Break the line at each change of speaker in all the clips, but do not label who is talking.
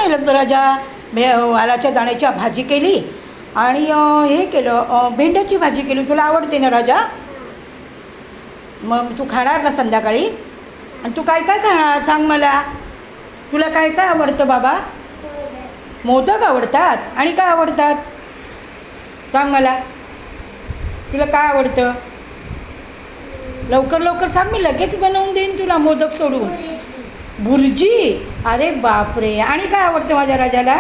नाही राजा. वालाच्या दाण्याची भाजी केली आणि हे केलं भेंड्याची भाजी केली. तुला आवडते ना राजा? मग तू खाणार ना संध्याकाळी? आणि तू काय काय खाणार सांग मला. तुला काय काय आवडतं बाबा? मोदक आवडतात. आणि काय आवडतात सांग मला. तुला काय आवडतं? लवकर लवकर सांग, मी लगेच बनवून देईन तुला मोदक सोडून. भुर्जी. अरे बापरे. आणि काय आवडतं माझ्या राजाला?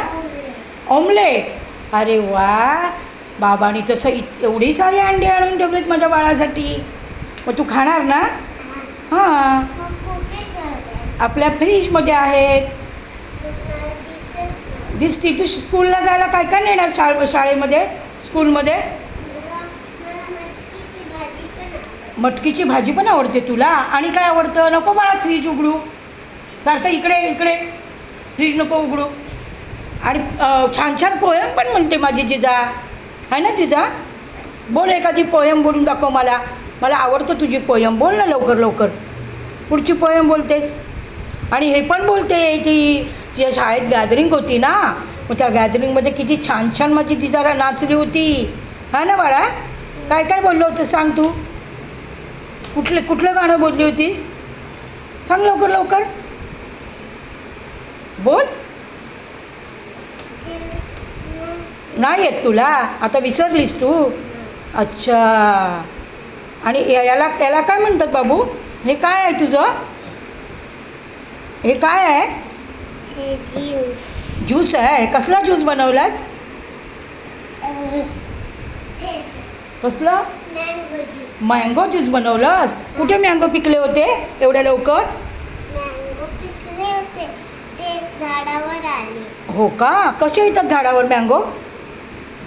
ऑमलेट. अरे वा. बाबांनी तसं एवढी सारी अंडी आणून ठेवलेत माझ्या बाळासाठी. मग तू खाणार ना? हां, आपल्या फ्रीजमध्ये आहेत. दिसती. तू स्कूलला जायला काय काय नेणार शाळेमध्ये स्कूलमध्ये? मटकीची भाजी पण आवडते तुला. आणि काय आवडतं? नको बाळा फ्रीज उघडू. सारखं इकडे इकडे. फ्रीज नको उघडू. आणि छान छान पोयम पण म्हणते माझी जिजा. आहे ना जिजा? बोल एखादी पोयम बोलून दाखव मला. मला आवडतं तुझी पोयम. बोल ना लवकर लवकर. पुढची पोयम बोलतेस. आणि हे पण बोलते ती तिच्या शाळेत गॅदरिंग होती ना, मग त्या गॅदरिंगमध्ये किती छान छान माझी जिजा नाचली होती. हा ना बाळा? काय काय बोललं होतं सांग तू. कुठलं गाणं बोलली होतीस सांग लवकर लवकर. बोल. नाही येत तुला? आता विसरलीस तू? अच्छा. आणि याला काय म्हणतात बाबू? हे काय आहे तुझं? हे काय आहे? ज्यूस आहे. कसला ज्यूस बनवलास? कसलं? मँगो ज्यूस बनवलंस. कुठे मँगो पिकले होते एवढ्या लवकर?
मँगो पिकले होते ते झाडावर आले.
हो का? कसे येतात झाडावर मँगो?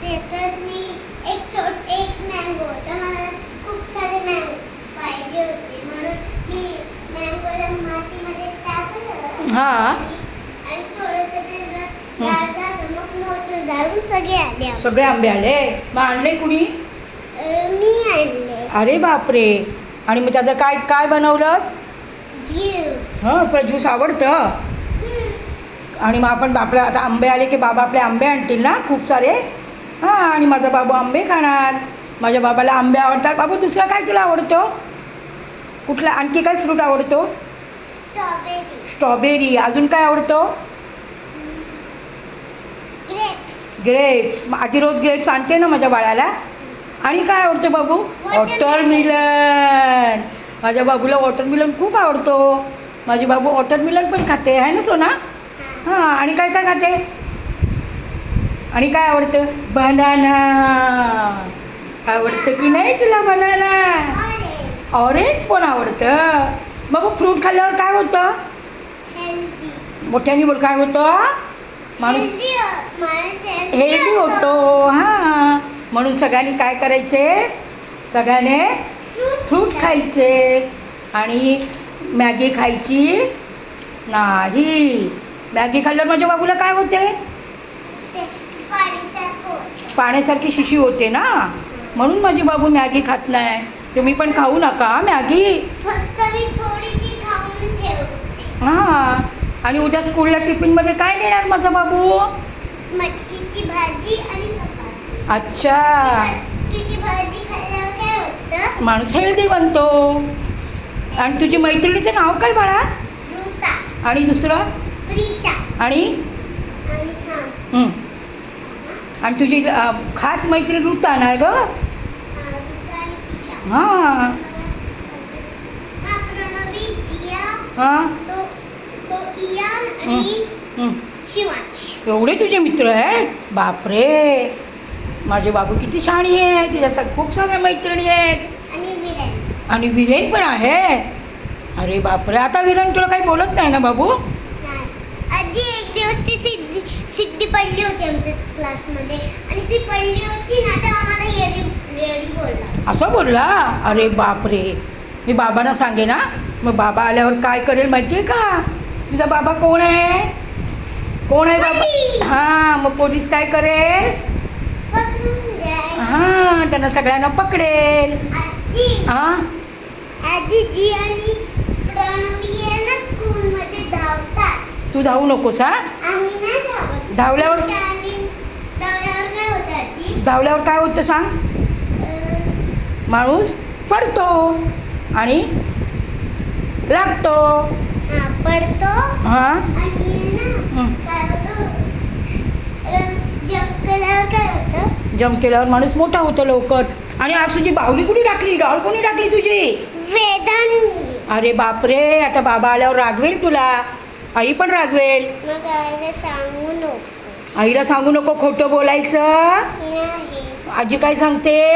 ते तर मी एक मँगो होता. मला खूप सारे मँगो पाहिजे होते म्हणून मी मँगोला मातीमध्ये टाकलं.
हां.
आणि थोडंसं ते झाड झालं मग मोठं झाडून सगळे
आंबे आले. मग आणले कुणी?
मी आणले.
अरे बापरे. आणि मग त्याचं काय काय बनवलंस?
ज्यूस.
हां, तुला ज्यूस आवडतं? आणि मग आपण आपल्या आता आंबे आले की बाबा आपले आंबे आणतील ना खूप सारे. हां, आणि माझा बाबू आंबे खाणार. माझ्या बाबाला आंबे आवडतात. बाबू दुसरा काय तुला आवडतो? कुठला आणखी काय फ्रूट आवडतो? स्ट्रॉबेरी. अजून काय आवडतो? ग्रेप्स. माझी रोज ग्रेप्स आणते ना माझ्या बाळाला. आणि काय आवडतं बाबू? वॉटरमिलन. माझ्या बाबूला वॉटरमिलन खूप आवडतो. माझी बाबू वॉटरमिलन पण खाते. आहे ना सोना? हां. आणि काय काय खाते? आणि काय आवडतं? बनाना. आवडतं की नाही तुला बनाना? ऑरेंज पण आवडतं. बाबू फ्रूट खाल्ल्यावर काय होतं? मोठ्याने बोल. काय होतं? माणूस हेल्दी होतो. हां. म्हणून सगळ्यांनी काय करायचे? सगळ्याने फ्रूट खायचे. आणि मॅगी खायची नाही. मॅगी खाल्ल्यावर माझ्या बाबूला काय होते? पाण्यासारखी शिशी होते ना, म्हणून माझी बाबू मॅगी खात नाही. तुम्ही पण खाऊ नका मॅगी. हां. आणि उद्या स्कूलला टिफिनमध्ये काय नेणार माझा बाबू?
मटकीची भाजी आणि चपाती.
अच्छा.
मटकीची भाजी खाल्ल्यावर काय होतं?
माणूस हेल्दी बनतो. आणि तुझी मैत्रिणीचं नाव काय बाळा?
ऋता.
आणि दुसरं?
प्रिशा.
आणि आणि तुझी खास मैत्रीण ऋता ना ग? हां. हां. एवढे तुझे मित्र आहेत? बापरे. माझे बाबू किती शहाणी आहे. तुझ्या खूप साऱ्या मैत्रिणी आहेत. आणि विरेन पण आहे. अरे बापरे. आता विरेन तुला काही बोलत नाही ना बाबू?
आजी एक दिवस ती सिद्धी पडली होती आमच्या क्लासमध्ये आणि ती पडली होती ना तर आम्हाला येडी बोलला.
असं बोलला? अरे बापरे. मी बाबांना सांगे ना. मग बाबा आल्यावर काय करेल माहिती आहे का? तुझा बाबा कोण आहे? कोण आहे बाबा? हां. मग पोलीस काय करेल? हां, त्यांना सगळ्यांना पकडेल. हां.
आजी जी आणि प्रणवी आहे ना स्कूलमध्ये धावतात.
तू धावू नकोस हा.
आम्ही नाही धावत.
धावल्यावर
धावल्यावर काय होतं आजी?
धावल्यावर काय होतं सांग. माणूस पडतो आणि लागतो.
हा पडतो
हां
आणि ना काय होतं जंप केल्यावर काय होतं?
जंप केल्यावर माणूस मोठा होतो लवकर. आणि आज तुझी बाहुली कुणी टाकली, डॉल कोणी टाकली तुझी?
वेदांत.
अरे बापरे, आता बाबा आल्यावर रागवेल तुला, आई पण रागवेल.
मग आईला सांगू नको.
आईला सांगू नको खोटं बोलायचं.
नाही.
आजी काय सांगते?